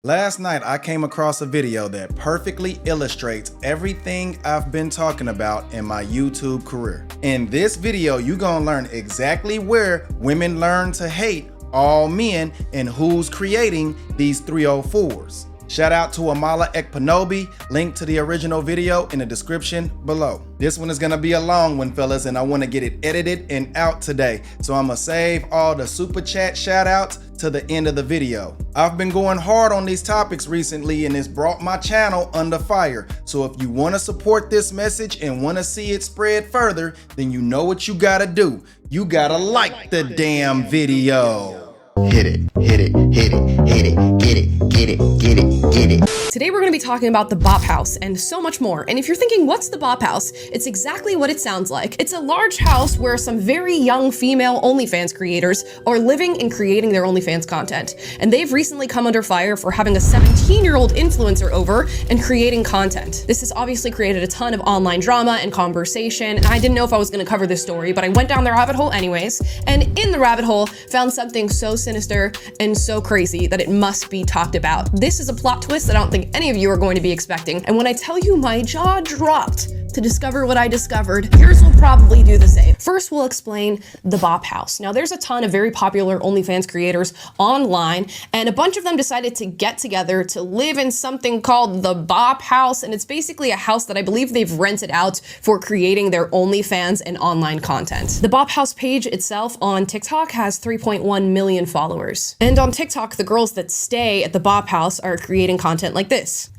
Last night, I came across a video that perfectly illustrates everything I've been talking about in my YouTube career. In this video, you're gonna learn exactly where women learn to hate all men and who's creating these 304s. Shout out to Amala Ekpanobi, link to the original video in the description below. This one is gonna be a long one, fellas, and I wanna get it edited and out today. So I'ma save all the super chat shout outs to the end of the video. I've been going hard on these topics recently and it's brought my channel under fire. So if you wanna support this message and wanna see it spread further, then you know what you gotta do. You gotta like the damn video. Hit it, hit it, hit it, hit it, get it, get it, get it, get it. Today we're going to be talking about the Bop House and so much more. And if you're thinking, what's the Bop House? It's exactly what it sounds like. It's a large house where some very young female OnlyFans creators are living and creating their OnlyFans content. And they've recently come under fire for having a 17-year-old influencer over and creating content. This has obviously created a ton of online drama and conversation. And I didn't know if I was going to cover this story, but I went down the rabbit hole anyways. And in the rabbit hole, found something so sinister and so crazy that it must be talked about. This is a plot twist that I don't think any of you are going to be expecting. And when I tell you my jaw dropped to discover what I discovered, yours will probably do the same. First, we'll explain the Bop House. Now, there's a ton of very popular OnlyFans creators online, and a bunch of them decided to get together to live in something called the Bop House, and it's basically a house that I believe they've rented out for creating their OnlyFans and online content. The Bop House page itself on TikTok has 3.1 million followers. And on TikTok, the girls that stay at the Bop House are creating content like this.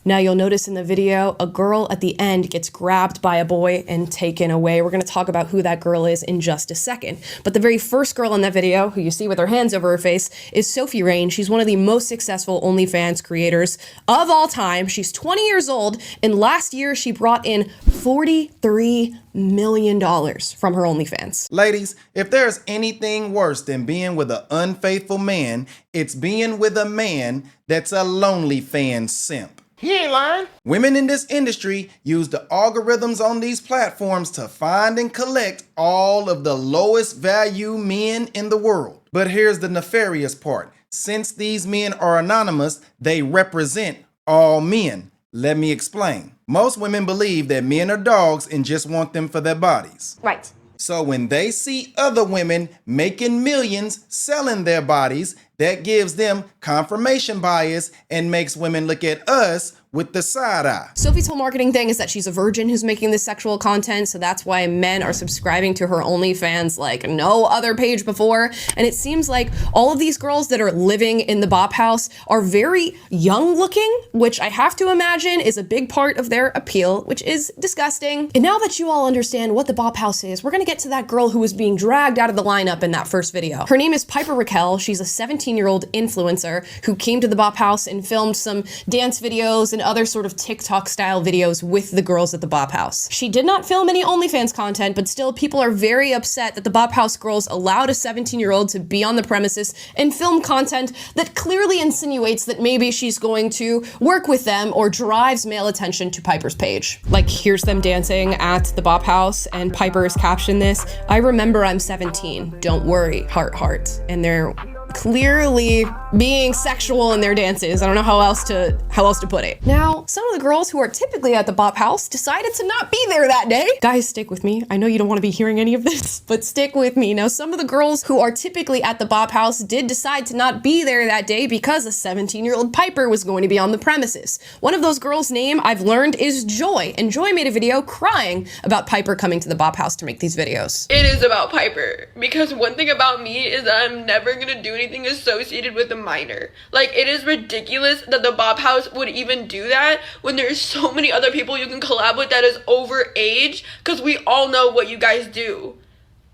Now you'll notice in the video, a girl at the end gets grabbed by a boy and taken away. We're gonna talk about who that girl is in just a second. But the very first girl in that video, who you see with her hands over her face, is Sophie. She's one of the most successful OnlyFans creators of all time. She's 20 years old, and last year she brought in $43 million from her OnlyFans. Ladies, if there's anything worse than being with an unfaithful man, it's being with a man that's a lonely fan simp. He ain't lying. Women in this industry use the algorithms on these platforms to find and collect all of the lowest value men in the world. But here's the nefarious part. Since these men are anonymous, they represent all men. Let me explain. Most women believe that men are dogs and just want them for their bodies. Right. So when they see other women making millions selling their bodies, that gives them confirmation bias and makes women look at us with the side eye. Sophie's whole marketing thing is that she's a virgin who's making this sexual content, so that's why men are subscribing to her OnlyFans like no other page before. And it seems like all of these girls that are living in the Bop House are very young looking, which I have to imagine is a big part of their appeal, which is disgusting. And now that you all understand what the Bop House is, we're gonna get to that girl who was being dragged out of the lineup in that first video. Her name is Piper Raquel. She's a 17-year-old influencer who came to the Bop House and filmed some dance videos and other sort of TikTok style videos with the girls at the Bop House. She did not film any OnlyFans content, but still people are very upset that the Bop House girls allowed a 17-year-old to be on the premises and film content that clearly insinuates that maybe she's going to work with them or drives male attention to Piper's page. Like, here's them dancing at the Bop House and Piper's captioned this, "I remember I'm 17, don't worry, heart heart." And they're clearly being sexual in their dances. I don't know how else to put it. Now, some of the girls who are typically at the Bop House decided to not be there that day. Guys, stick with me. I know you don't want to be hearing any of this, but stick with me. Now, some of the girls who are typically at the Bop House did decide to not be there that day because a 17-year-old Piper was going to be on the premises. One of those girls' name I've learned is Joy, and Joy made a video crying about Piper coming to the Bop House to make these videos. It is about Piper, because one thing about me is that I'm never gonna do anything associated with a minor. Like, it is ridiculous that the Bop House would even do that when there's so many other people you can collab with that is over age, because we all know what you guys do.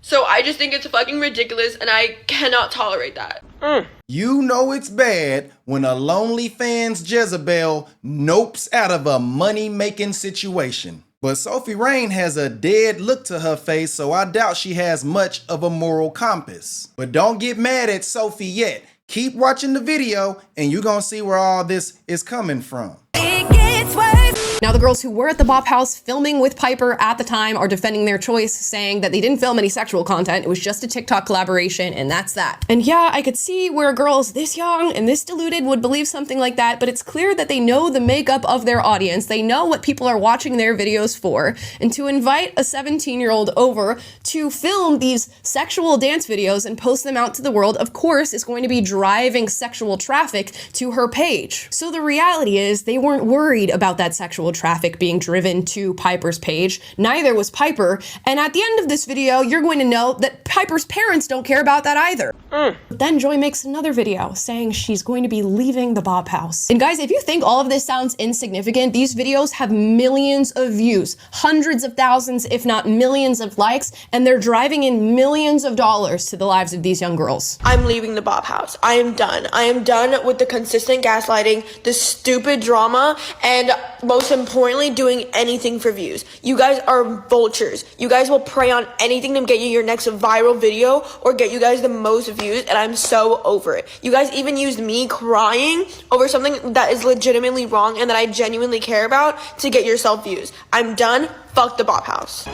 So I just think it's fucking ridiculous and I cannot tolerate that. You know it's bad when a lonely fan's Jezebel nopes out of a money-making situation. But Sophie has a dead look to her face, so I doubt she has much of a moral compass. But don't get mad at Sophie yet. Keep watching the video and you're gonna see where all this is coming from. It gets worse. Now, the girls who were at the Bop House filming with Piper at the time are defending their choice, saying that they didn't film any sexual content. It was just a TikTok collaboration, and that's that. And yeah, I could see where girls this young and this deluded would believe something like that, but it's clear that they know the makeup of their audience. They know what people are watching their videos for. And to invite a 17-year-old over to film these sexual dance videos and post them out to the world, of course, is going to be driving sexual traffic to her page. So the reality is they weren't worried about that sexual traffic being driven to Piper's page. Neither was Piper. And at the end of this video, you're going to know that Piper's parents don't care about that either. But then Joy makes another video saying she's going to be leaving the Bop House. And guys, if you think all of this sounds insignificant, these videos have millions of views, hundreds of thousands, if not millions of likes, and they're driving in millions of dollars to the lives of these young girls. I'm leaving the Bop House. I am done. I am done with the consistent gaslighting, the stupid drama, and most importantly, doing anything for views. You guys are vultures. You guys will prey on anything to get you your next viral video or get you guys the most views, and I'm so over it. You guys even used me crying over something that is legitimately wrong and that I genuinely care about to get yourself views. I'm done. Fuck the Bop House.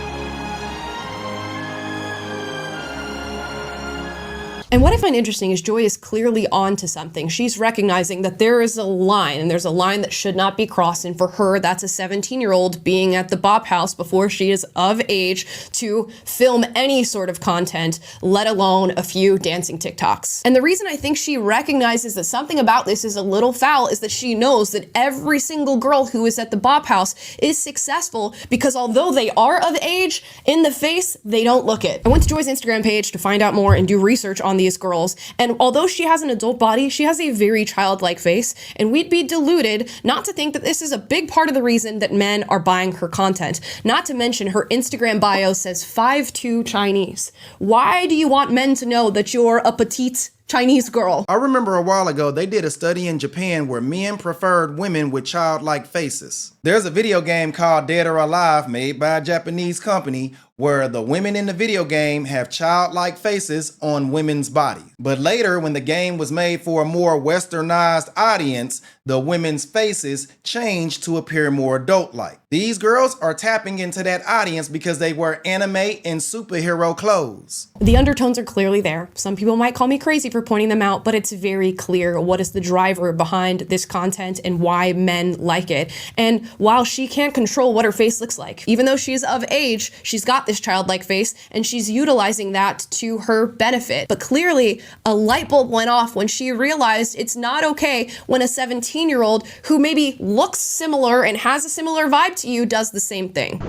And what I find interesting is Joy is clearly on to something. She's recognizing that there is a line, and there's a line that should not be crossed. And for her, that's a 17-year-old being at the Bop House before she is of age to film any sort of content, let alone a few dancing TikToks. And the reason I think she recognizes that something about this is a little foul is that she knows that every single girl who is at the Bop House is successful because although they are of age, in the face, they don't look it. I went to Joy's Instagram page to find out more and do research on these girls, and although she has an adult body, she has a very childlike face, and we'd be deluded not to think that this is a big part of the reason that men are buying her content. Not to mention her Instagram bio says 5'2" Chinese. Why do you want men to know that you're a petite Chinese girl? I remember a while ago they did a study in Japan where men preferred women with childlike faces. There's a video game called Dead or Alive made by a Japanese company where the women in the video game have childlike faces on women's bodies. But later, when the game was made for a more westernized audience, the women's faces changed to appear more adult-like. These girls are tapping into that audience because they wear anime and superhero clothes. The undertones are clearly there. Some people might call me crazy for pointing them out, but it's very clear what is the driver behind this content and why men like it. And while she can't control what her face looks like, even though she's of age, she's got this childlike face and she's utilizing that to her benefit. But clearly a light bulb went off when she realized it's not okay when a 17-year-old who maybe looks similar and has a similar vibe to you does the same thing.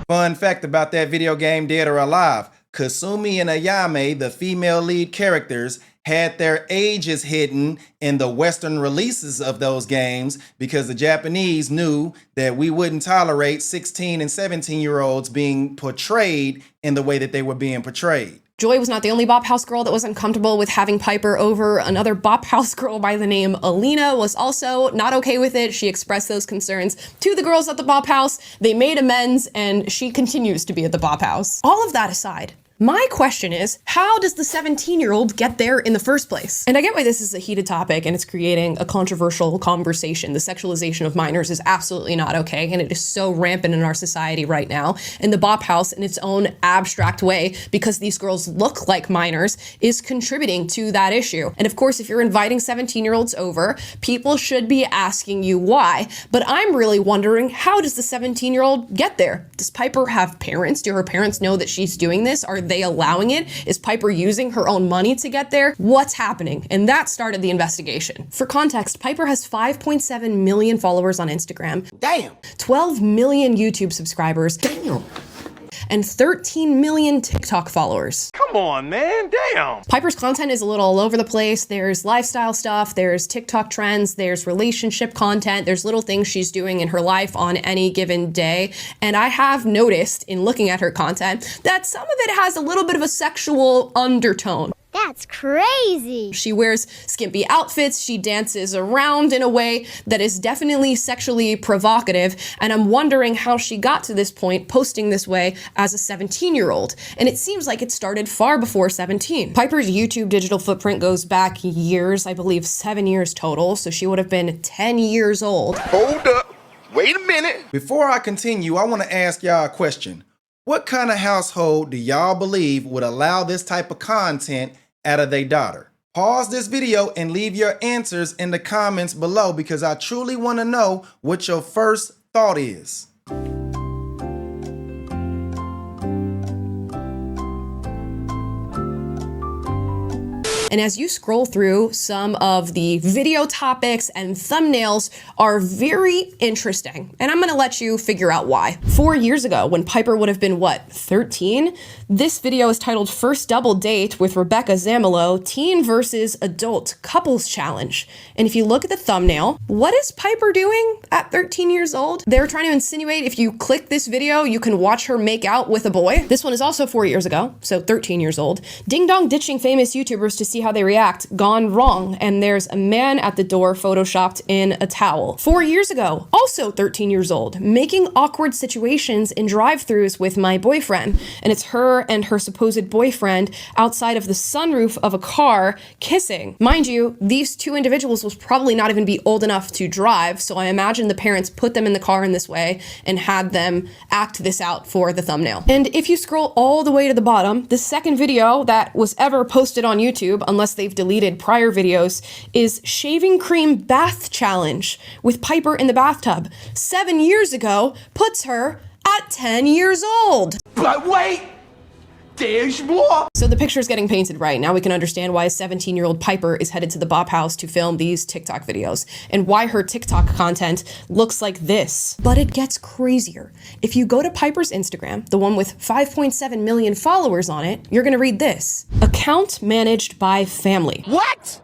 Fun fact about that video game Dead or Alive, Kasumi and Ayame, the female lead characters, had their ages hidden in the Western releases of those games because the Japanese knew that we wouldn't tolerate 16 and 17-year-olds being portrayed in the way that they were being portrayed. Joy was not the only Bop House girl that was uncomfortable with having Piper over. Another Bop House girl by the name Alina was also not okay with it. She expressed those concerns to the girls at the Bop House. They made amends, and she continues to be at the Bop House. All of that aside, my question is, how does the 17-year-old get there in the first place? And I get why this is a heated topic and it's creating a controversial conversation. The sexualization of minors is absolutely not okay, and it is so rampant in our society right now. And the Bop House, in its own abstract way, because these girls look like minors, is contributing to that issue. And of course, if you're inviting 17-year-olds over, people should be asking you why. But I'm really wondering, how does the 17-year-old get there? Does Piper have parents? Do her parents know that she's doing this? Are they allowing it? Is Piper using her own money to get there? What's happening? And that started the investigation. For context, Piper has 5.7 million followers on Instagram. Damn. 12 million YouTube subscribers. Damn. And 13 million TikTok followers. Come on, man, damn. Piper's content is a little all over the place. There's lifestyle stuff, there's TikTok trends, there's relationship content, there's little things she's doing in her life on any given day. And I have noticed in looking at her content that some of it has a little bit of a sexual undertone. That's crazy. She wears skimpy outfits, she dances around in a way that is definitely sexually provocative, and I'm wondering how she got to this point posting this way as a 17-year-old. And it seems like it started far before 17. Piper's YouTube digital footprint goes back years, I believe 7 years total, so she would have been 10 years old. Hold up. Wait a minute. Before I continue, I want to ask y'all a question. What kind of household do y'all believe would allow this type of content out of their daughter? Pause this video and leave your answers in the comments below because I truly want to know what your first thought is. And as you scroll through, some of the video topics and thumbnails are very interesting. And I'm gonna let you figure out why. 4 years ago, when Piper would have been, what, 13? This video is titled First Double Date with Rebecca Zamolo, Teen versus Adult Couples Challenge. And if you look at the thumbnail, what is Piper doing at 13 years old? They're trying to insinuate if you click this video, you can watch her make out with a boy. This one is also 4 years ago, so 13 years old. Ding dong ditching famous YouTubers to see how they react, gone wrong, and there's a man at the door photoshopped in a towel. 4 years ago, also 13 years old, making awkward situations in drive-thrus with my boyfriend, and it's her and her supposed boyfriend outside of the sunroof of a car kissing. Mind you, these two individuals will probably not even be old enough to drive, so I imagine the parents put them in the car in this way and had them act this out for the thumbnail. And if you scroll all the way to the bottom, the second video that was ever posted on YouTube, unless they've deleted prior videos, is Shaving Cream Bath Challenge with Piper in the bathtub. 7 years ago puts her at 10 years old. But wait, there's more. So the picture's getting painted right. Now we can understand why a 17-year-old Piper is headed to the Bop House to film these TikTok videos and why her TikTok content looks like this. But it gets crazier. If you go to Piper's Instagram, the one with 5.7 million followers on it, you're gonna read this. Account managed by family. What?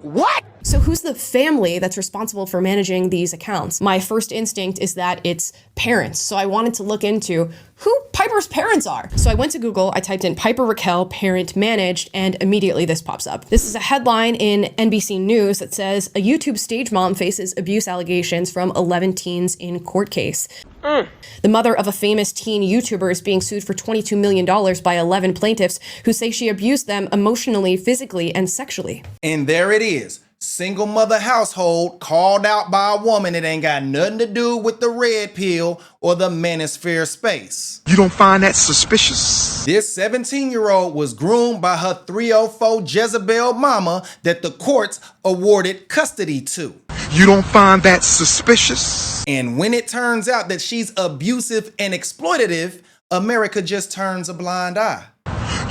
What? So who's the family that's responsible for managing these accounts? My first instinct is that it's parents. So I wanted to look into who Piper's parents are. So I went to Google, I typed in Piper Raquel parent managed, and immediately this pops up. This is a headline in NBC News that says a YouTube stage mom faces abuse allegations from 11 teens in court case. The mother of a famous teen YouTuber is being sued for $22 million by 11 plaintiffs who say she abused them emotionally, physically, and sexually. And there it is. Single mother household called out by a woman that ain't got nothing to do with the red pill or the manosphere space. You don't find that suspicious? This 17-year-old was groomed by her 304 Jezebel mama that the courts awarded custody to. You don't find that suspicious? And when it turns out that she's abusive and exploitative, America just turns a blind eye.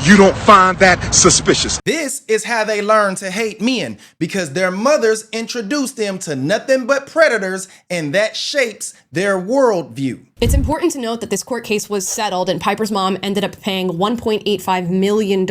You don't find that suspicious? This is how they learn to hate men, because their mothers introduced them to nothing but predators, and that shapes their worldview. It's important to note that this court case was settled and Piper's mom ended up paying $1.85 million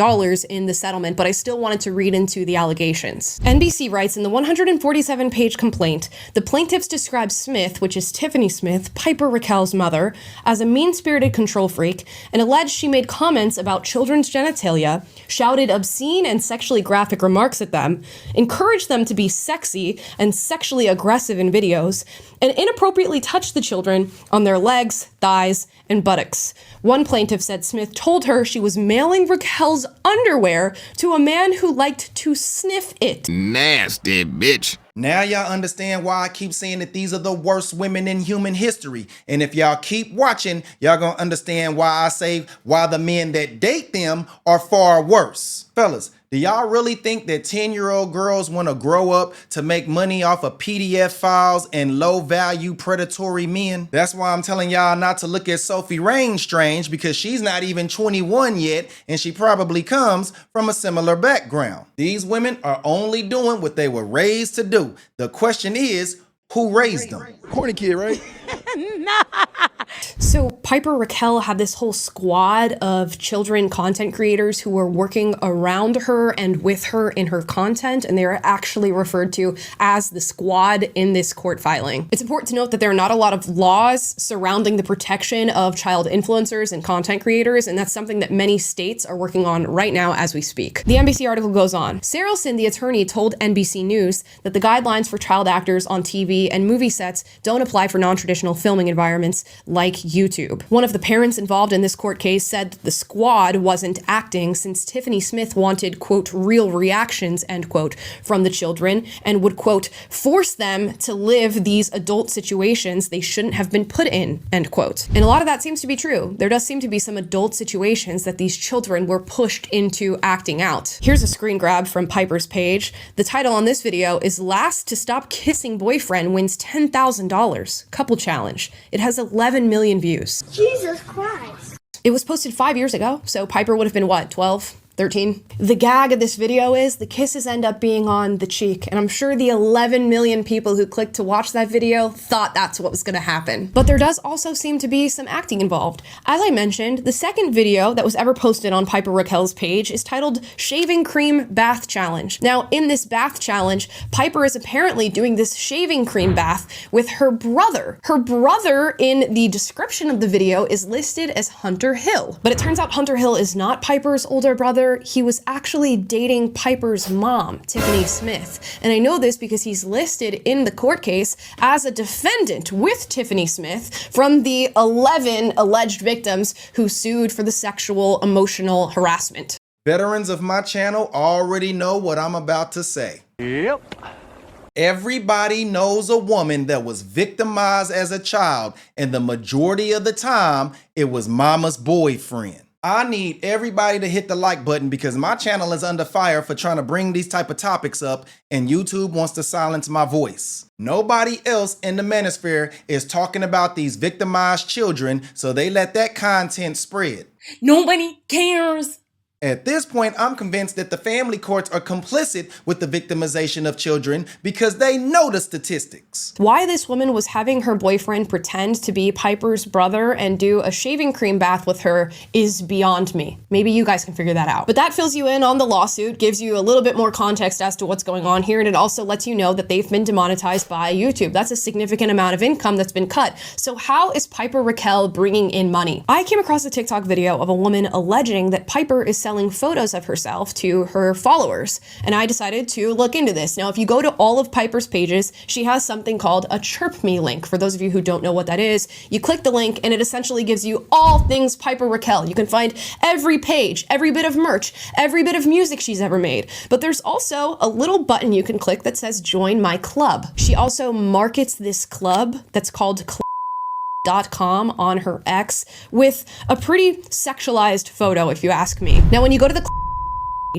in the settlement, but I still wanted to read into the allegations. NBC writes in the 147-page complaint, the plaintiffs describe Smith, which is Tiffany Smith, Piper Raquel's mother, as a mean-spirited control freak and alleged she made comments about children's genitalia, shouted obscene and sexually graphic remarks at them, encouraged them to be sexy and sexually aggressive in videos, and inappropriately touched the children on their legs, thighs, and buttocks. One plaintiff said Smith told her she was mailing Raquel's underwear to a man who liked to sniff it. Nasty bitch. Now y'all understand why I keep saying that these are the worst women in human history. And if y'all keep watching, y'all gonna understand why I say why the men that date them are far worse. Fellas, do y'all really think that 10-year-old girls want to grow up to make money off of PDF files and low-value predatory men? That's why I'm telling y'all not to look at Sophie Strange, because she's not even 21 yet, and she probably comes from a similar background. These women are only doing what they were raised to do. The question is, who raised them? Corny kid, right? So Piper Raquel had this whole squad of children content creators who were working around her and with her in her content, and they are actually referred to as the squad in this court filing. It's important to note that there are not a lot of laws surrounding the protection of child influencers and content creators, and that's something that many states are working on right now as we speak. The NBC article goes on. Sarelson, the attorney, told NBC News that the guidelines for child actors on TV and movie sets don't apply for non-traditional filming environments like YouTube. One of the parents involved in this court case said that the squad wasn't acting since Tiffany Smith wanted, quote, real reactions, end quote, from the children and would, quote, force them to live these adult situations they shouldn't have been put in, end quote. And a lot of that seems to be true. There does seem to be some adult situations that these children were pushed into acting out. Here's a screen grab from Piper's page. The title on this video is Last to Stop Kissing Boyfriend Wins $10,000 Couple Challenge. It has 11 million views. Jesus Christ. It was posted 5 years ago, so Piper would have been what, 12? 13. The gag of this video is the kisses end up being on the cheek, and I'm sure the 11 million people who clicked to watch that video thought that's what was gonna happen. But there does also seem to be some acting involved. As I mentioned, the second video that was ever posted on Piper Raquel's page is titled Shaving Cream Bath Challenge. Now, in this bath challenge, Piper is apparently doing this shaving cream bath with her brother. Her brother in the description of the video is listed as Hunter Hill, but it turns out Hunter Hill is not Piper's older brother. He was actually dating Piper's mom, Tiffany Smith. And I know this because he's listed in the court case as a defendant with Tiffany Smith from the 11 alleged victims who sued for the sexual emotional harassment. Veterans of my channel already know what I'm about to say. Yep. Everybody knows a woman that was victimized as a child, and the majority of the time, it was mama's boyfriend. I need everybody to hit the like button because my channel is under fire for trying to bring these type of topics up, and YouTube wants to silence my voice. Nobody else in the manosphere is talking about these victimized children, so they let that content spread. Nobody cares. At this point, I'm convinced that the family courts are complicit with the victimization of children because they know the statistics. Why this woman was having her boyfriend pretend to be Piper's brother and do a shaving cream bath with her is beyond me. Maybe you guys can figure that out. But that fills you in on the lawsuit, gives you a little bit more context as to what's going on here, and it also lets you know that they've been demonetized by YouTube. That's a significant amount of income that's been cut. So how is Piper Raquel bringing in money? I came across a TikTok video of a woman alleging that Piper is selling photos of herself to her followers, and I decided to look into this. Now, if you go to all of Piper's pages, she has something called a Chirp Me link. For those of you who don't know what that is, you click the link and it essentially gives you all things Piper Raquel. You can find every page, every bit of merch, every bit of music she's ever made. But there's also a little button you can click that says join my club. She also markets this club that's called .com on her X with a pretty sexualized photo, if you ask me. Now, when you go to the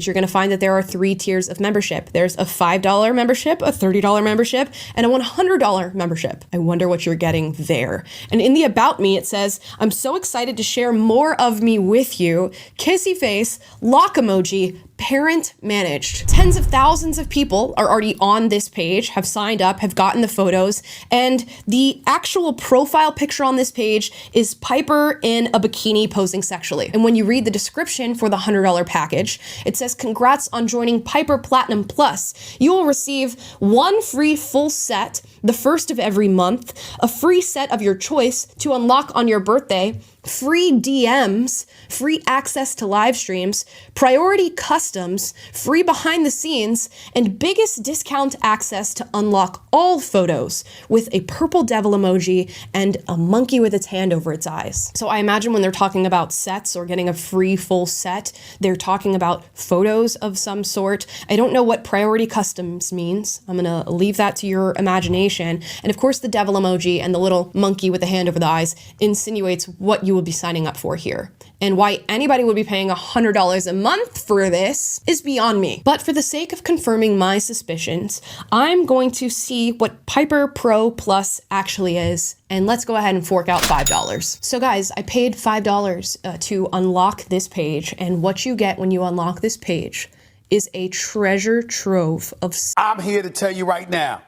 you're going to find that there are 3 tiers of membership. There's a $5 membership, a $30 membership, and a $100 membership. I wonder what you're getting there. And in the About Me, it says, I'm so excited to share more of me with you. Kissy face, lock emoji, parent managed. Tens of thousands of people are already on this page, have signed up, have gotten the photos, and the actual profile picture on this page is Piper in a bikini posing sexually. And when you read the description for the $100 package, it says, congrats on joining Piper Platinum Plus. You will receive 1 free full set the first of every month, a free set of your choice to unlock on your birthday, free DMs, free access to live streams, priority customs, free behind the scenes, and biggest discount access to unlock all photos with a purple devil emoji and a monkey with its hand over its eyes. So I imagine when they're talking about sets or getting a free full set, they're talking about photos of some sort. I don't know what priority customs means. I'm gonna leave that to your imagination. And of course, the devil emoji and the little monkey with the hand over the eyes insinuates what you will be signing up for here. And why anybody would be paying $100 a month for this is beyond me. But for the sake of confirming my suspicions, I'm going to see what Piper Pro Plus actually is. And let's go ahead and fork out $5. So guys, I paid $5 to unlock this page. And what you get when you unlock this page is a treasure trove of... I'm here to tell you right now,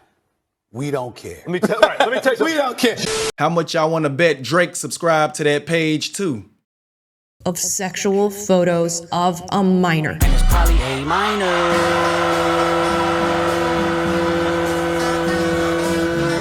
we don't care. Let me tell you we don't care. How much y'all want to bet Drake subscribed to that page too? Of sexual photos of a minor. And it's probably a minor.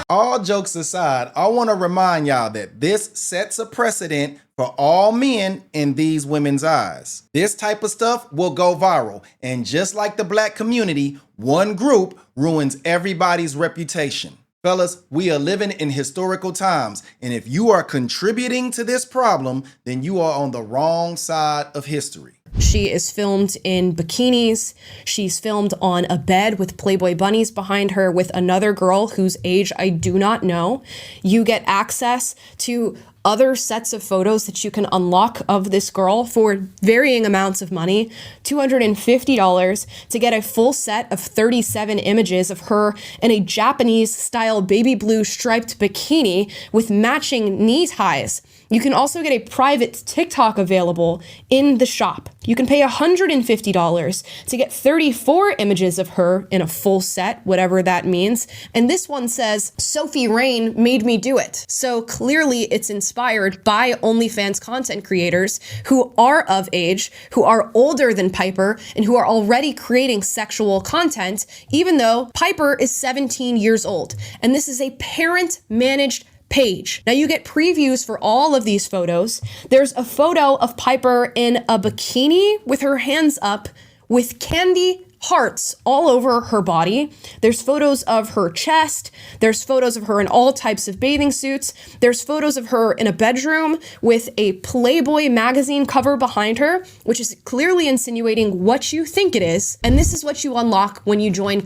All jokes aside, I want to remind y'all that this sets a precedent for all men in these women's eyes. This type of stuff will go viral, and just like the black community, one group ruins everybody's reputation. Fellas, we are living in historical times, and if you are contributing to this problem, then you are on the wrong side of history. She is filmed in bikinis. She's filmed on a bed with Playboy bunnies behind her with another girl whose age I do not know. You get access to other sets of photos that you can unlock of this girl for varying amounts of money, $250 to get a full set of 37 images of her in a Japanese style baby blue striped bikini with matching knee ties. You can also get a private TikTok available in the shop. You can pay $150 to get 34 images of her in a full set, whatever that means. And this one says, Sophie Rain made me do it. So clearly it's inspired by OnlyFans content creators who are of age, who are older than Piper, and who are already creating sexual content, even though Piper is 17 years old. And this is a parent-managed page. Now you get previews for all of these photos. There's a photo of Piper in a bikini with her hands up with candy hearts all over her body. There's photos of her chest. There's photos of her in all types of bathing suits. There's photos of her in a bedroom with a Playboy magazine cover behind her, which is clearly insinuating what you think it is. And this is what you unlock when you join.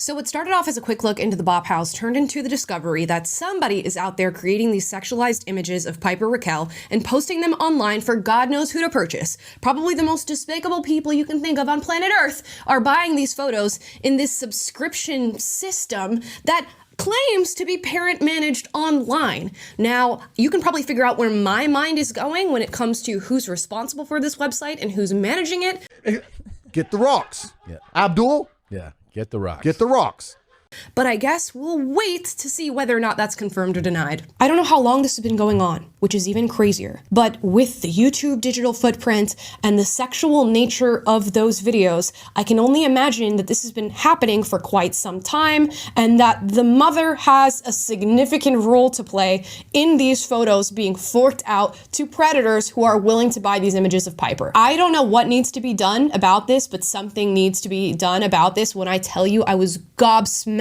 So what started off as a quick look into the Bop House turned into the discovery that somebody is out there creating these sexualized images of Piper Raquel and posting them online for God knows who to purchase. Probably the most despicable people you can think of on planet Earth are buying these photos in this subscription system that claims to be parent managed online. Now, you can probably figure out where my mind is going when it comes to who's responsible for this website and who's managing it. Get the rocks. Yeah. Abdul? Yeah. Get the rocks. Get the rocks. But I guess we'll wait to see whether or not that's confirmed or denied. I don't know how long this has been going on, which is even crazier. But with the YouTube digital footprint and the sexual nature of those videos, I can only imagine that this has been happening for quite some time and that the mother has a significant role to play in these photos being forked out to predators who are willing to buy these images of Piper. I don't know what needs to be done about this, but something needs to be done about this. When I tell you I was gobsmacked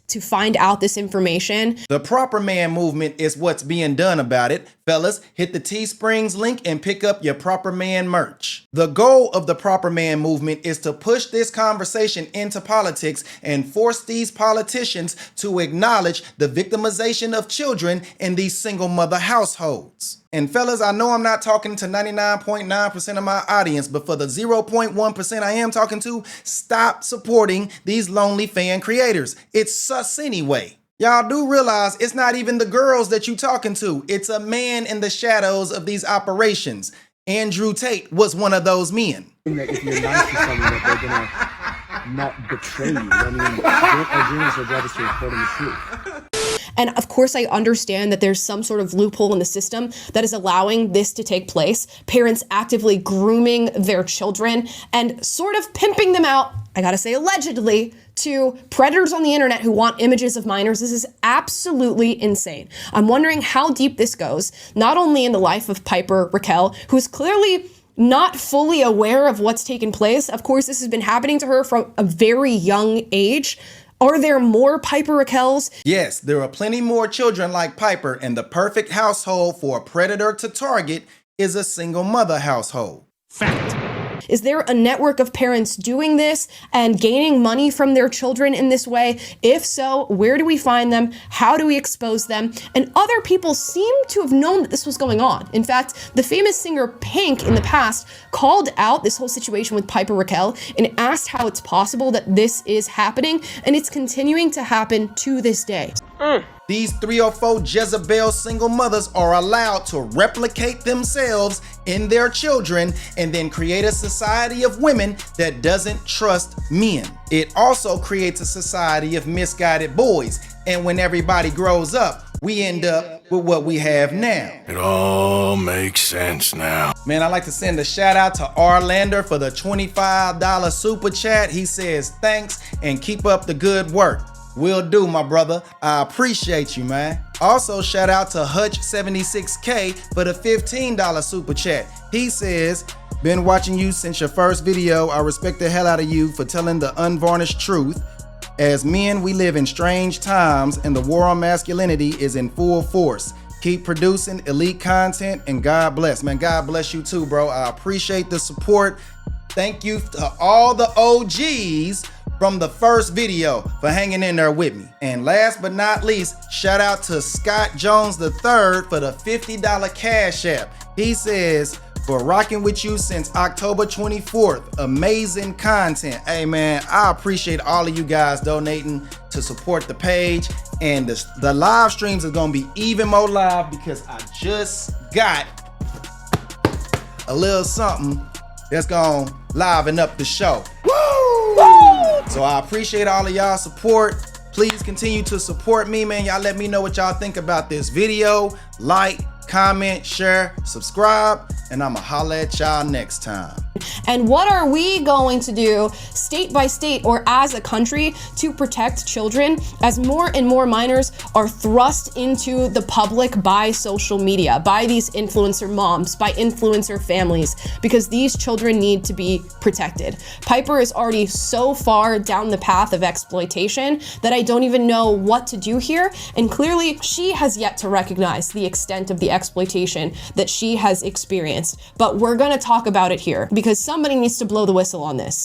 to find out this information. The Proper Man movement is what's being done about it. Fellas, hit the Teesprings link and pick up your Proper Man merch. The goal of the Proper Man movement is to push this conversation into politics and force these politicians to acknowledge the victimization of children in these single mother households. And fellas, I know I'm not talking to 99.9% of my audience, but for the 0.1% I am talking to, stop supporting these lonely fan creators. It's sus anyway. Y'all do realize it's not even the girls that you talking to. It's a man in the shadows of these operations. Andrew Tate was one of those men. If you're nice to someone, that they're gonna not betray you. I mean, our dreams are brothers to report on the truth. And of course, I understand that there's some sort of loophole in the system that is allowing this to take place. Parents actively grooming their children and sort of pimping them out, I gotta say allegedly, to predators on the internet who want images of minors. This is absolutely insane. I'm wondering how deep this goes, not only in the life of Piper Raquel, who is clearly not fully aware of what's taken place. Of course, this has been happening to her from a very young age. Are there more Piper Raquels? Yes, there are plenty more children like Piper, and the perfect household for a predator to target is a single mother household. Fact. Is there a network of parents doing this and gaining money from their children in this way? If so, where do we find them? How do we expose them? And other people seem to have known that this was going on. In fact, the famous singer Pink in the past called out this whole situation with Piper Raquel and asked how it's possible that this is happening, and it's continuing to happen to this day. These 3 or 4 Jezebel single mothers are allowed to replicate themselves in their children and then create a society of women that doesn't trust men. It also creates a society of misguided boys. And when everybody grows up, we end up with what we have now. It all makes sense now. Man, I'd like to send a shout out to Arlander for the $25 super chat. He says thanks and keep up the good work. Will do, my brother. I appreciate you, man. Also, shout out to Hutch76K for the $15 super chat. He says, been watching you since your first video. I respect the hell out of you for telling the unvarnished truth. As men, we live in strange times and the war on masculinity is in full force. Keep producing elite content and God bless. Man, God bless you too, bro. I appreciate the support. Thank you to all the OGs from the first video for hanging in there with me. And last but not least, shout out to Scott Jones III for the $50 Cash App. He says, for rocking with you since October 24th. Amazing content. Hey man, I appreciate all of you guys donating to support the page. And the live streams are gonna be even more live because I just got a little something that's gonna liven up the show. Woo! So I appreciate all of y'all support. Please continue to support me, man. Y'all let me know what y'all think about this video. Like, comment, share, subscribe, and I'ma holla at y'all next time. And what are we going to do state by state or as a country to protect children as more and more minors are thrust into the public by social media, by these influencer moms, by influencer families, because these children need to be protected. Piper is already so far down the path of exploitation that I don't even know what to do here. And clearly she has yet to recognize the extent of the exploitation that she has experienced. But we're gonna talk about it here because somebody needs to blow the whistle on this.